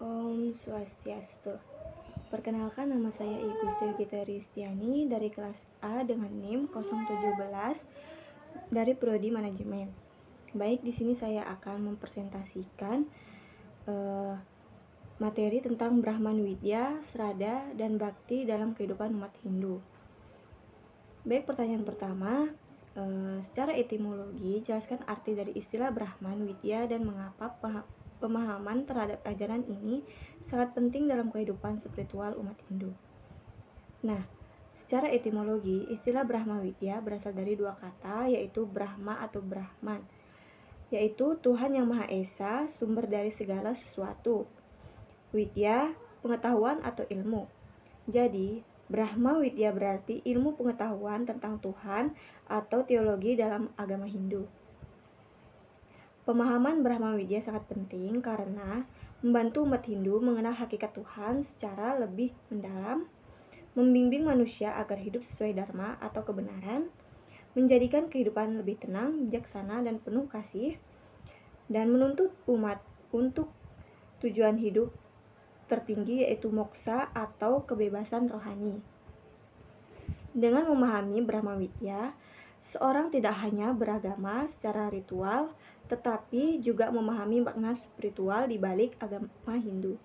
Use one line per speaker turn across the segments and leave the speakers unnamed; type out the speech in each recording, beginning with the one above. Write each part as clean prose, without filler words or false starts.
Om Swastiastu. Perkenalkan, nama saya I Gusti Gita Ristiani dari kelas A dengan NIM 017 dari Prodi Manajemen. Baik, di sini saya akan mempresentasikan materi tentang Brahman Widya, Srada, dan Bhakti dalam kehidupan umat Hindu. Baik, pertanyaan pertama, secara etimologi, jelaskan arti dari istilah Brahman Widya dan mengapa pemahaman terhadap ajaran ini sangat penting dalam kehidupan spiritual umat Hindu. Nah, secara etimologi, istilah Brahma Widya berasal dari dua kata, yaitu Brahma atau Brahman, yaitu Tuhan yang Maha Esa, sumber dari segala sesuatu. Widya, pengetahuan atau ilmu. Jadi, Brahma Widya berarti ilmu pengetahuan tentang Tuhan atau teologi dalam agama Hindu. Pemahaman Brahma Widya sangat penting karena membantu umat Hindu mengenal hakikat Tuhan secara lebih mendalam, membimbing manusia agar hidup sesuai dharma atau kebenaran, menjadikan kehidupan lebih tenang, bijaksana, dan penuh kasih, dan menuntut umat untuk tujuan hidup tertinggi yaitu moksa atau kebebasan rohani. Dengan memahami Brahma Widya, seorang tidak hanya beragama secara ritual, tetapi juga memahami makna spiritual di balik agama Hindu.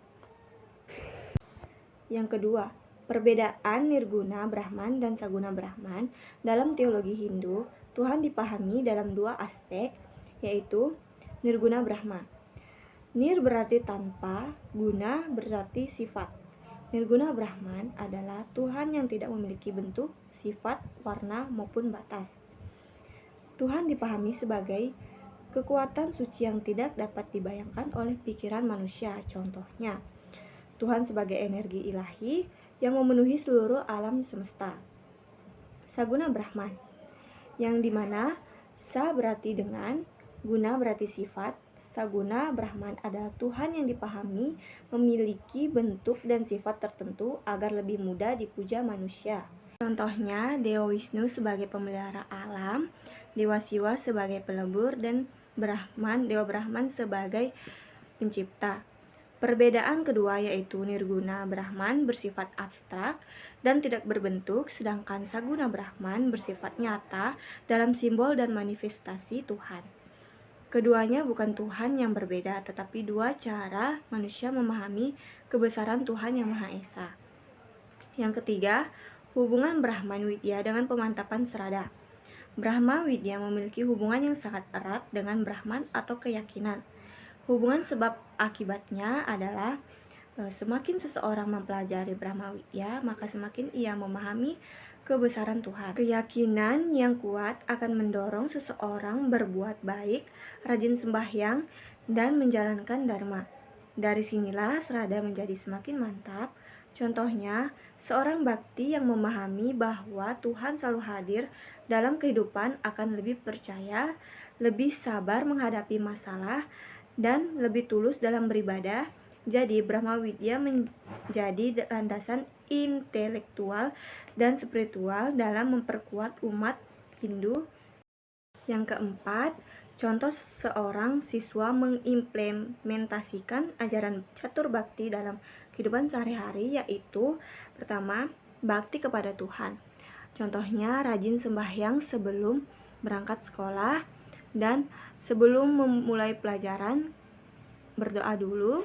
Yang kedua, perbedaan Nirguna Brahman dan Saguna Brahman dalam teologi Hindu. Tuhan dipahami dalam dua aspek, yaitu Nirguna Brahma. Nir berarti tanpa, guna berarti sifat. Nirguna Brahman adalah Tuhan yang tidak memiliki bentuk, sifat, warna, maupun batas. Tuhan dipahami sebagai kekuatan suci yang tidak dapat dibayangkan oleh pikiran manusia. Contohnya, Tuhan sebagai energi ilahi yang memenuhi seluruh alam semesta. Saguna Brahman, yang dimana Sa berarti dengan, Guna berarti sifat. Saguna Brahman adalah Tuhan yang dipahami memiliki bentuk dan sifat tertentu agar lebih mudah dipuja manusia. Contohnya, Dewa Wisnu sebagai pemelihara alam, Dewa Siwa sebagai pelebur, dan Dewa Brahman sebagai pencipta. Perbedaan kedua yaitu Nirguna Brahman bersifat abstrak dan tidak berbentuk, sedangkan Saguna Brahman bersifat nyata dalam simbol dan manifestasi Tuhan. Keduanya bukan Tuhan yang berbeda, tetapi dua cara manusia memahami kebesaran Tuhan yang Maha Esa. Yang ketiga, hubungan Brahman Widya dengan pemantapan Srada. Brahma Widya memiliki hubungan yang sangat erat dengan Brahman atau keyakinan. Hubungan sebab akibatnya adalah semakin seseorang mempelajari Brahma Widya, maka semakin ia memahami kebesaran Tuhan. Keyakinan yang kuat akan mendorong seseorang berbuat baik, rajin sembahyang, dan menjalankan dharma. Dari sinilah Srada menjadi semakin mantap. Contohnya, seorang bhakti yang memahami bahwa Tuhan selalu hadir dalam kehidupan akan lebih percaya, lebih sabar menghadapi masalah, dan lebih tulus dalam beribadah. Jadi, Brahma Widya menjadi landasan intelektual dan spiritual dalam memperkuat umat Hindu. Yang keempat, contoh seorang siswa mengimplementasikan ajaran catur bakti dalam kehidupan sehari-hari, yaitu pertama, bakti kepada Tuhan. Contohnya, rajin sembahyang sebelum berangkat sekolah, dan sebelum memulai pelajaran berdoa dulu.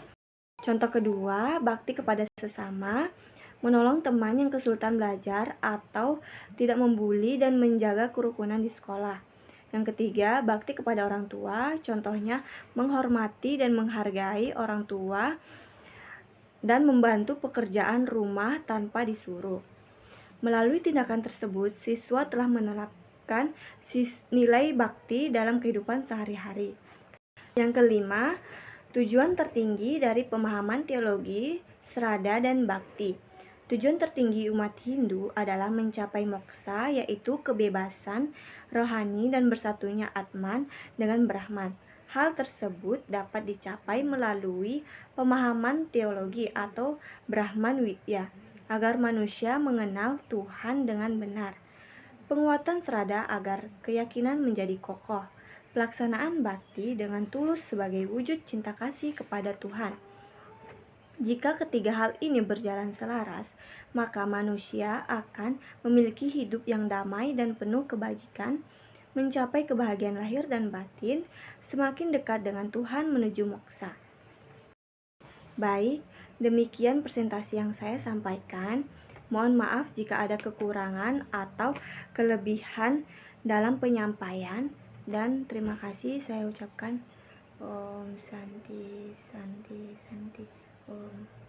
Contoh kedua, bakti kepada sesama, menolong teman yang kesulitan belajar atau tidak membuli dan menjaga kerukunan di sekolah. Yang ketiga, bakti kepada orang tua, contohnya menghormati dan menghargai orang tua dan membantu pekerjaan rumah tanpa disuruh. Melalui tindakan tersebut, siswa telah menerapkan nilai bakti dalam kehidupan sehari-hari. Yang kelima, tujuan tertinggi dari pemahaman teologi, Srada, dan Bhakti. Tujuan tertinggi umat Hindu adalah mencapai moksa, yaitu kebebasan rohani dan bersatunya Atman dengan Brahman. Hal tersebut dapat dicapai melalui pemahaman teologi atau Brahman Widya, agar manusia mengenal Tuhan dengan benar. Penguatan Srada agar keyakinan menjadi kokoh. Pelaksanaan bakti dengan tulus sebagai wujud cinta kasih kepada Tuhan. Jika ketiga hal ini berjalan selaras, maka manusia akan memiliki hidup yang damai dan penuh kebajikan, mencapai kebahagiaan lahir dan batin, semakin dekat dengan Tuhan menuju moksa. Baik, demikian presentasi yang saya sampaikan. Mohon maaf jika ada kekurangan atau kelebihan dalam penyampaian, dan terima kasih saya ucapkan Om Santi Santi Santi Om.